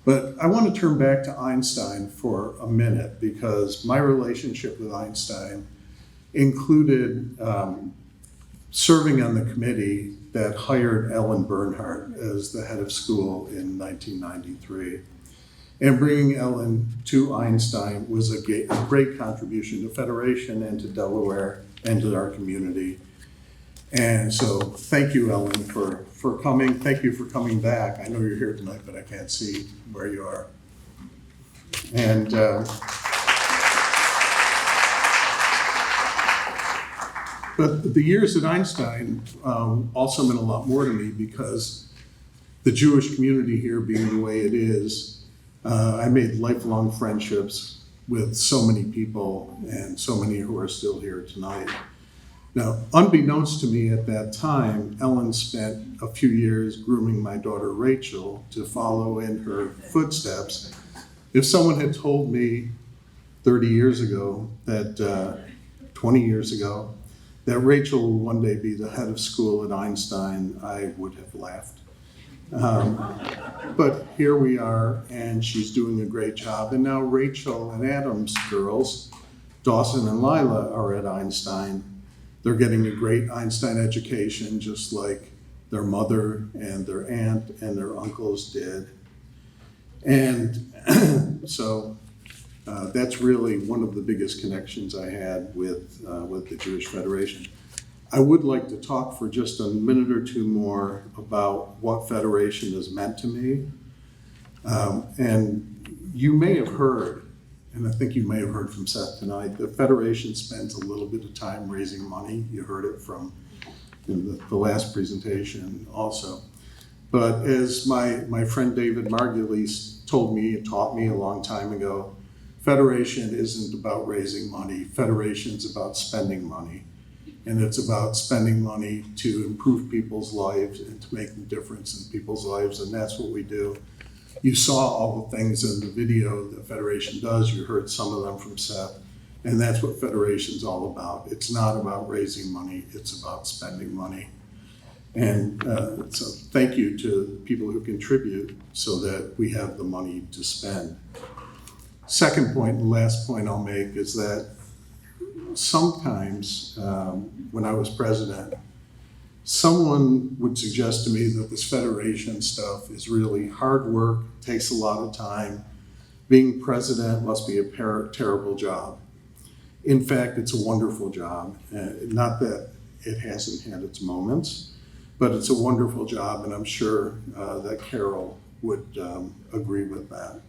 But I want to turn back to Einstein for a minute, because my relationship with Einstein included serving on the committee that hired Ellen Bernhardt as the head of school in 1993. And bringing Ellen to Einstein was a great contribution to Federation and to Delaware and to our community. And so thank you, Ellen, for coming. Thank you for coming back. I know you're here tonight, but I can't see where you are. And but the years at Einstein also meant a lot more to me, because the Jewish community here being the way it is, I made lifelong friendships with so many people, and so many who are still here tonight. Now, unbeknownst to me at that time, Ellen spent a few years grooming my daughter Rachel to follow in her footsteps. If someone had told me 30 years ago that, 20 years ago, that Rachel will one day be the head of school at Einstein, I would have laughed. But here we are, and she's doing a great job. And now Rachel and Adam's girls, Dawson and Lila, are at Einstein. They're getting a great Einstein education, just like their mother and their aunt and their uncles did. And so that's really one of the biggest connections I had with the Jewish Federation. I would like to talk for just a minute or two more about what Federation has meant to me. And you may have heard, and I think you may have heard from Seth tonight, that Federation spends a little bit of time raising money. You heard it from in the last presentation also. But as my friend David Margulies told me and taught me a long time ago, Federation isn't about raising money. Federation's about spending money. And it's about spending money to improve people's lives and to make a difference in people's lives, and that's what we do. You saw all the things in the video that Federation does. You heard some of them from Seth, and that's what Federation's all about. It's not about raising money, it's about spending money. And so thank you to people who contribute so that we have the money to spend. Second point and last point I'll make is that sometimes when I was president, someone would suggest to me that this Federation stuff is really hard work, takes a lot of time. Being president must be a terrible job. In fact, it's a wonderful job. Not that it hasn't had its moments, but it's a wonderful job, and I'm sure that Carol would agree with that.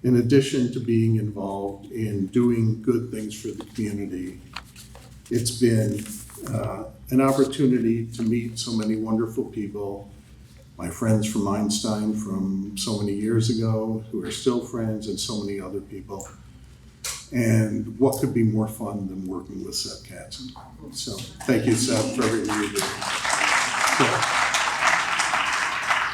In addition to being involved in doing good things for the community, it's been an opportunity to meet so many wonderful people, my friends from Einstein from so many years ago who are still friends, and so many other people. And what could be more fun than working with Seth Katzen? So thank you, Seth, for everything you do.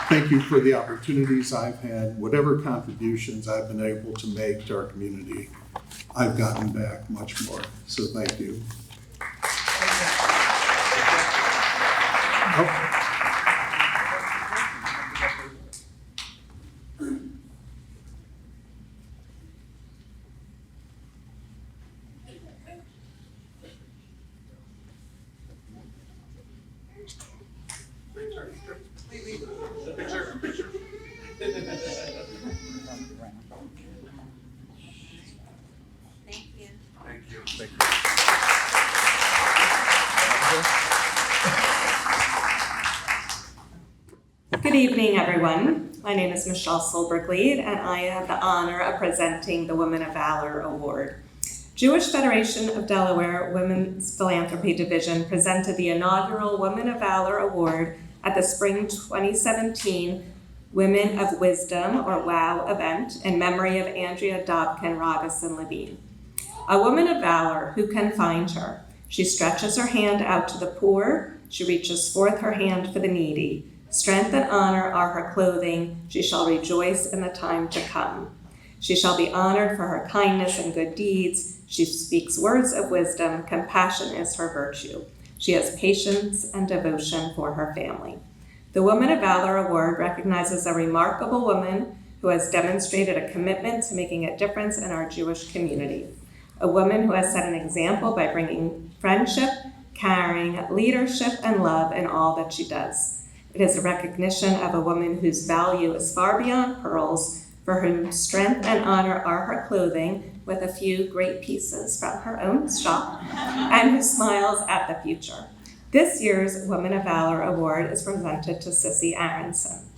Thank you for the opportunities I've had. Whatever contributions I've been able to make to our community, I've gotten back much more. So thank you. Good evening, everyone. My name is Michelle Solberg-Lead, and I have the honor of presenting the Women of Valor Award. Jewish Federation of Delaware Women's Philanthropy Division presented the inaugural Women of Valor Award at the Spring 2017 Women of Wisdom, or WOW, event in memory of Andrea Dobkin Rogerson Levine. A woman of valor, who can find her? She stretches her hand out to the poor. She reaches forth her hand for the needy. Strength and honor are her clothing. She shall rejoice in the time to come. She shall be honored for her kindness and good deeds. She speaks words of wisdom. Compassion is her virtue. She has patience and devotion for her family. The Women of Valor Award recognizes a remarkable woman who has demonstrated a commitment to making a difference in our Jewish community. A woman who has set an example by bringing friendship, caring, leadership, and love in all that she does. It is a recognition of a woman whose value is far beyond pearls, for whom strength and honor are her clothing, with a few great pieces from her own shop, and who smiles at the future. This year's Women of Valor Award is presented to Sissy Aronson.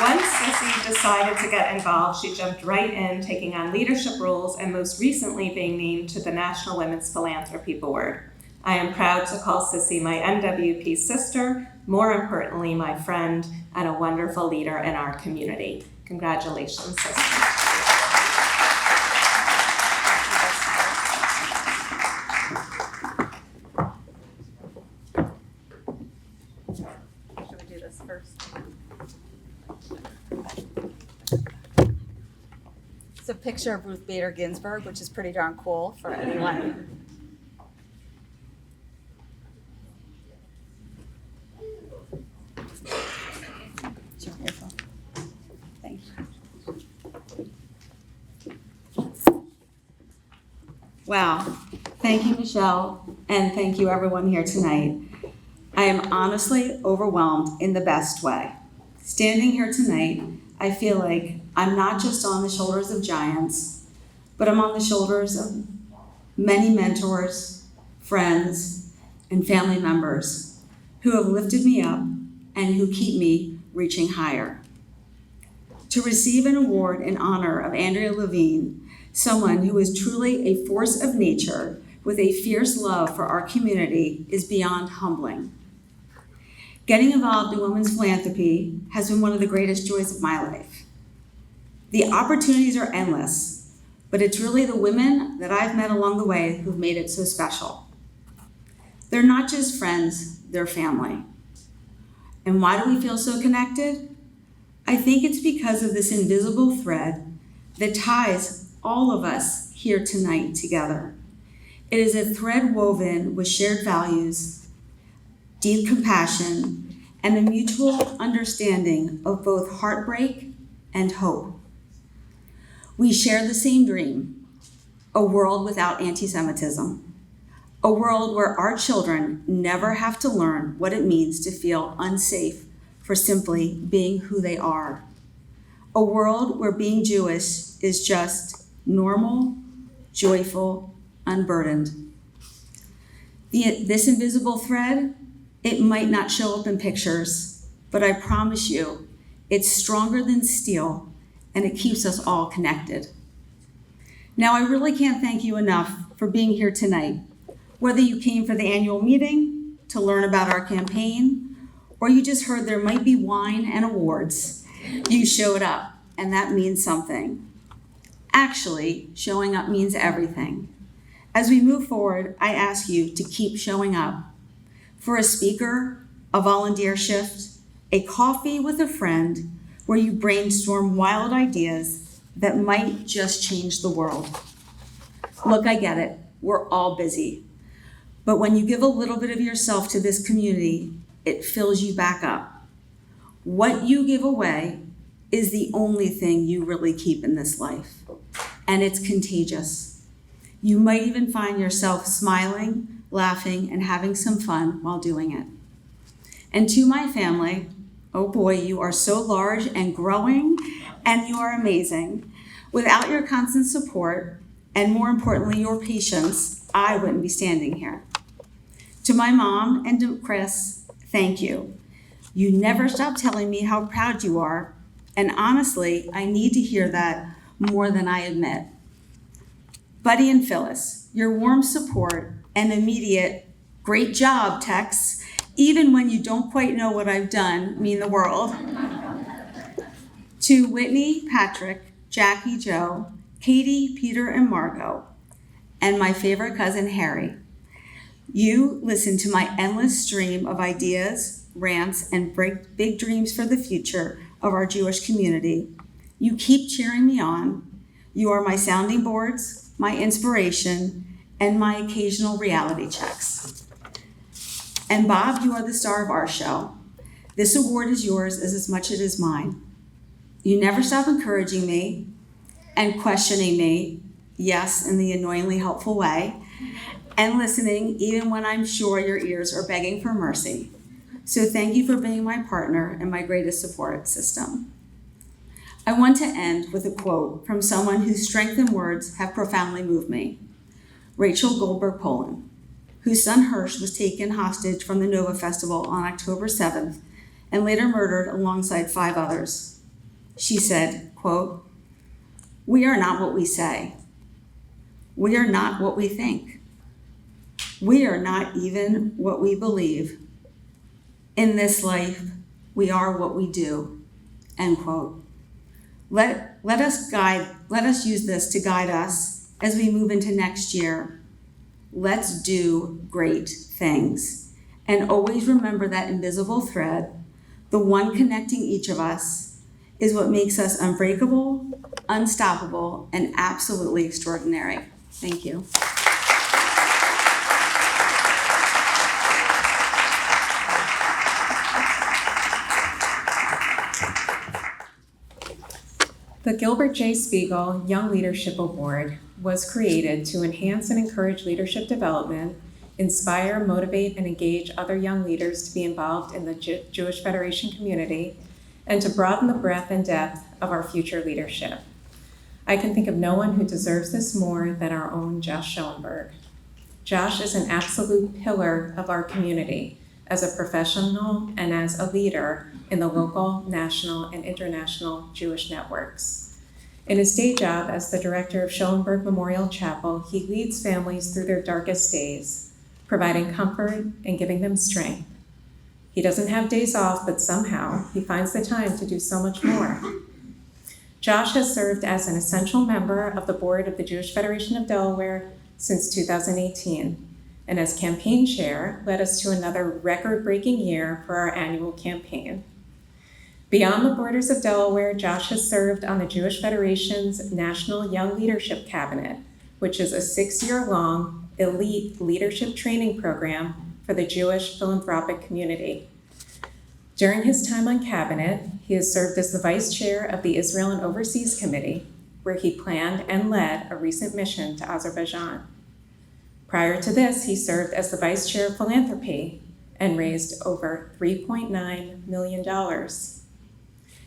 Once Sissy decided to get involved, she jumped right in, taking on leadership roles and most recently being named to the National Women's Philanthropy Board. I am proud to call Sissy my NWP sister, more importantly, my friend, and a wonderful leader in our community. Congratulations, Sissy. Should we do this first? It's a picture of Ruth Bader Ginsburg, which is pretty darn cool for anyone. Thank you. Wow. Thank you, Michelle, and thank you everyone here tonight. I am honestly overwhelmed in the best way. Standing here tonight, I feel like I'm not just on the shoulders of giants, but I'm on the shoulders of many mentors, friends, and family members who have lifted me up and who keep me reaching higher. To receive an award in honor of Andrea Levine, someone who is truly a force of nature with a fierce love for our community, is beyond humbling. Getting involved in women's philanthropy has been one of the greatest joys of my life. The opportunities are endless, but it's really the women that I've met along the way who've made it so special. They're not just friends, they're family. And why do we feel so connected? I think it's because of this invisible thread that ties all of us here tonight together. It is a thread woven with shared values, deep compassion, and a mutual understanding of both heartbreak and hope. We share the same dream, a world without anti-Semitism, a world where our children never have to learn what it means to feel unsafe for simply being who they are, a world where being Jewish is just normal, joyful, unburdened. This invisible thread, it might not show up in pictures, but I promise you, it's stronger than steel, and it keeps us all connected. Now, I really can't thank you enough for being here tonight, whether you came for the annual meeting to learn about our campaign, or you just heard there might be wine and awards. You showed up, and that means something. Actually, showing up means everything. As we move forward, I ask you to keep showing up. For a speaker, a volunteer shift, a coffee with a friend, where you brainstorm wild ideas that might just change the world. Look, I get it. We're all busy. But when you give a little bit of yourself to this community, it fills you back up. What you give away is the only thing you really keep in this life, and it's contagious. You might even find yourself smiling, laughing, and having some fun while doing it. And to my family, oh boy, you are so large and growing and you are amazing. Without your constant support, and more importantly, your patience, I wouldn't be standing here. To my mom and to Chris, thank you. You never stop telling me how proud you are, and honestly, I need to hear that more than I admit. Buddy and Phyllis, your warm support and immediate "great job" texts, even when you don't quite know what I've done, mean the world. To Whitney, Patrick, Jackie, Joe, Katie, Peter, and Margot, and my favorite cousin, Harry. You listen to my endless stream of ideas, rants, and big dreams for the future of our Jewish community. You keep cheering me on. You are my sounding boards, my inspiration, and my occasional reality checks. And Bob, you are the star of our show. This award is yours as much as it is mine. You never stop encouraging me and questioning me, yes, in the annoyingly helpful way, and listening even when I'm sure your ears are begging for mercy. So thank you for being my partner and my greatest support system. I want to end with a quote from someone whose strength and words have profoundly moved me. Rachel Goldberg Poland, whose son Hirsch was taken hostage from the Nova Festival on October 7th and later murdered alongside 5 others. She said, quote, "We are not what we say. We are not what we think. We are not even what we believe. In this life, we are what we do," end quote. Let us use this to guide us as we move into next year. Let's do great things. And always remember that invisible thread, the one connecting each of us, is what makes us unbreakable, unstoppable, and absolutely extraordinary. Thank you. The Gilbert J. Spiegel Young Leadership Award was created to enhance and encourage leadership development, inspire, motivate, and engage other young leaders to be involved in the Jewish Federation community, and to broaden the breadth and depth of our future leadership. I can think of no one who deserves this more than our own Josh Schoenberg. Josh is an absolute pillar of our community as a professional and as a leader in the local, national, and international Jewish networks. In his day job as the director of Schoenberg Memorial Chapel, he leads families through their darkest days, providing comfort and giving them strength. He doesn't have days off, but somehow he finds the time to do so much more. Josh has served as an essential member of the board of the Jewish Federation of Delaware since 2018, and as campaign chair, led us to another record-breaking year for our annual campaign. Beyond the borders of Delaware, Josh has served on the Jewish Federation's National Young Leadership Cabinet, which is a 6-year-long elite leadership training program for the Jewish philanthropic community. During his time on cabinet, he has served as the vice chair of the Israel and Overseas Committee, where he planned and led a recent mission to Azerbaijan. Prior to this, he served as the vice chair of philanthropy and raised over $3.9 million.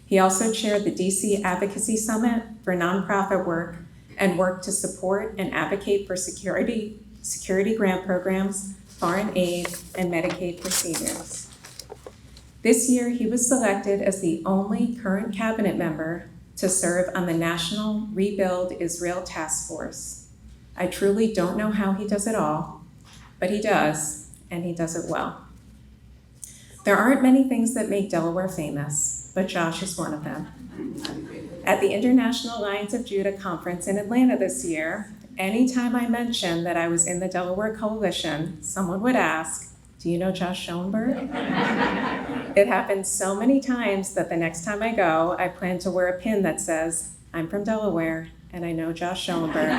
He also chaired the DC Advocacy Summit for nonprofit work and worked to support and advocate for security grant programs, foreign aid, and Medicaid for seniors. This year, he was selected as the only current cabinet member to serve on the National Rebuild Israel Task Force. I truly don't know how he does it all, but he does, and he does it well. There aren't many things that make Delaware famous, but Josh is one of them. At the International Alliance of Judah conference in Atlanta this year, anytime I mentioned that I was in the Delaware Coalition, someone would ask, "Do you know Josh Schoenberg?" It happens so many times that the next time I go, I plan to wear a pin that says, "I'm from Delaware, and I know Josh Schoenberg."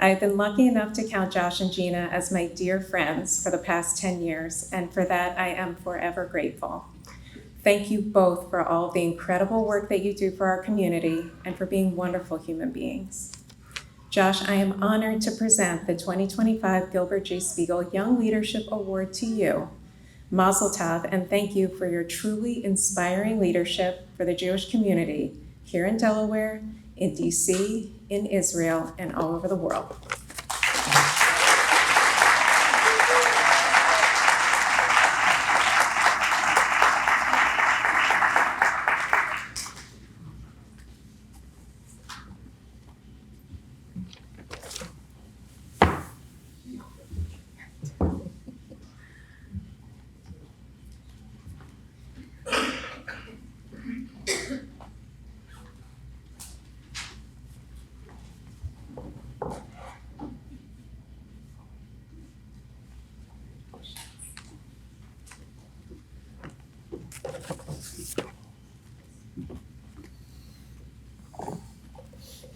I've been lucky enough to count Josh and Gina as my dear friends for the past 10 years, and for that I am forever grateful. Thank you both for all of the incredible work that you do for our community and for being wonderful human beings. Josh, I am honored to present the 2025 Gilbert J. Spiegel Young Leadership Award to you. Mazel tov, and thank you for your truly inspiring leadership for for the Jewish community here in Delaware, in DC, in Israel, and all over the world.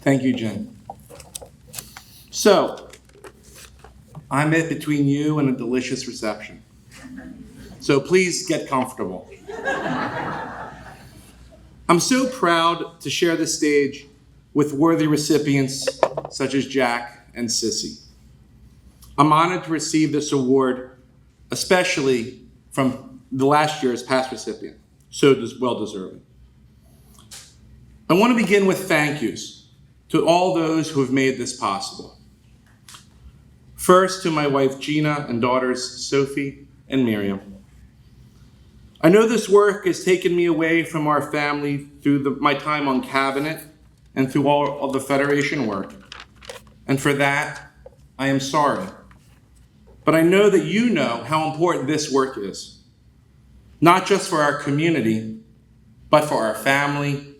Thank you, Jen. So, I'm in between you and a delicious reception. So please get comfortable. I'm so proud to share this stage with worthy recipients such as Jack and Sissy. I'm honored to receive this award, especially from the last year's past recipient, so well deserving. I want to begin with thank yous to all those who have made this possible. First, to my wife Gina and daughters Sophie and Miriam. I know this work has taken me away from our family through my time on cabinet and through all of the Federation work. And for that, I am sorry. But I know that you know how important this work is, not just for our community, but for our family.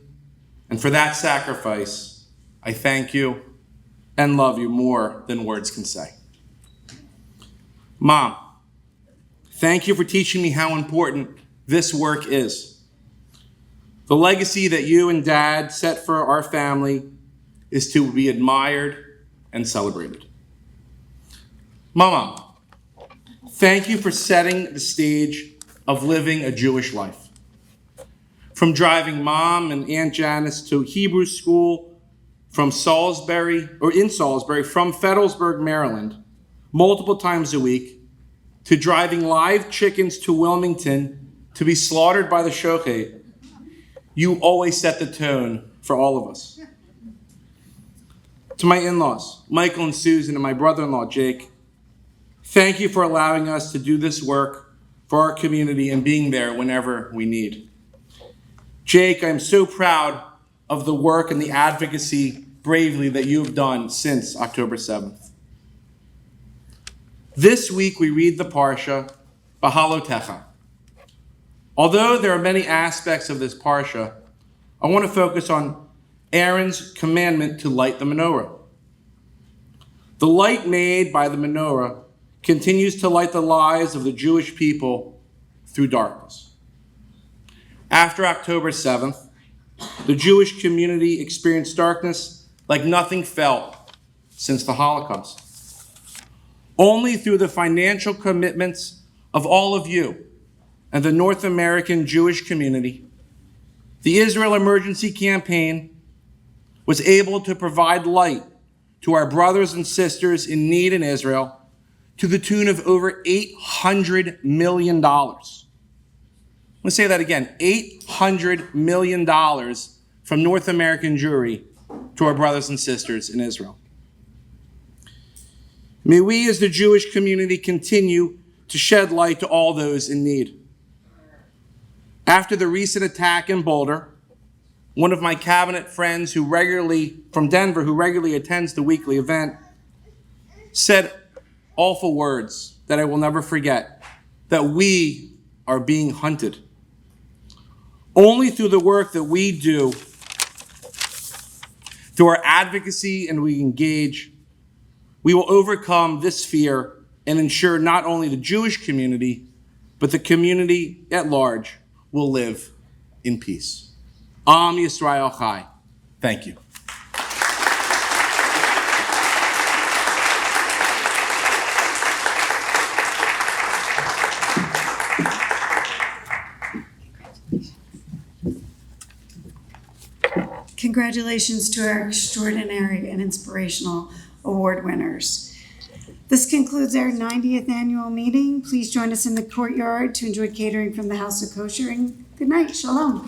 And for that sacrifice, I thank you and love you more than words can say. Mom, thank you for teaching me how important this work is. The legacy that you and Dad set for our family is to be admired and celebrated. Mama, thank you for setting the stage of living a Jewish life. From driving Mom and Aunt Janice to Hebrew school, from Salisbury, from Fedelsburg, Maryland, multiple times a week, to driving live chickens to Wilmington to be slaughtered by the shochet, you always set the tone for all of us. To my in-laws, Michael and Susan, and my brother-in-law, Jake, thank you for allowing us to do this work for our community and being there whenever we need. Jake, I'm so proud of the work and the advocacy bravely that you have done since October 7th. This week we read the Parsha, Bahalotecha. Although there are many aspects of this Parsha, I want to focus on Aaron's commandment to light the menorah. The light made by the menorah continues to light the lives of the Jewish people through darkness. After October 7th, the Jewish community experienced darkness like nothing felt since the Holocaust. Only through the financial commitments of all of you and the North American Jewish community, the Israel Emergency Campaign was able to provide light to our brothers and sisters in need in Israel to the tune of over $800 million. Let's say that again, $800 million from North American Jewry to our brothers and sisters in Israel. May we as the Jewish community continue to shed light to all those in need. After the recent attack in Boulder, one of my cabinet friends from Denver, who regularly attends the weekly event, said awful words that I will never forget, that we are being hunted. Only through the work that we do, through our advocacy and we engage, we will overcome this fear and ensure not only the Jewish community, but the community at large will live in peace. Am Yisrael Chai. Thank you. Congratulations to our extraordinary and inspirational award winners. This concludes our 90th annual meeting. Please join us in the courtyard to enjoy catering from the House of Kosher, and good night. Shalom.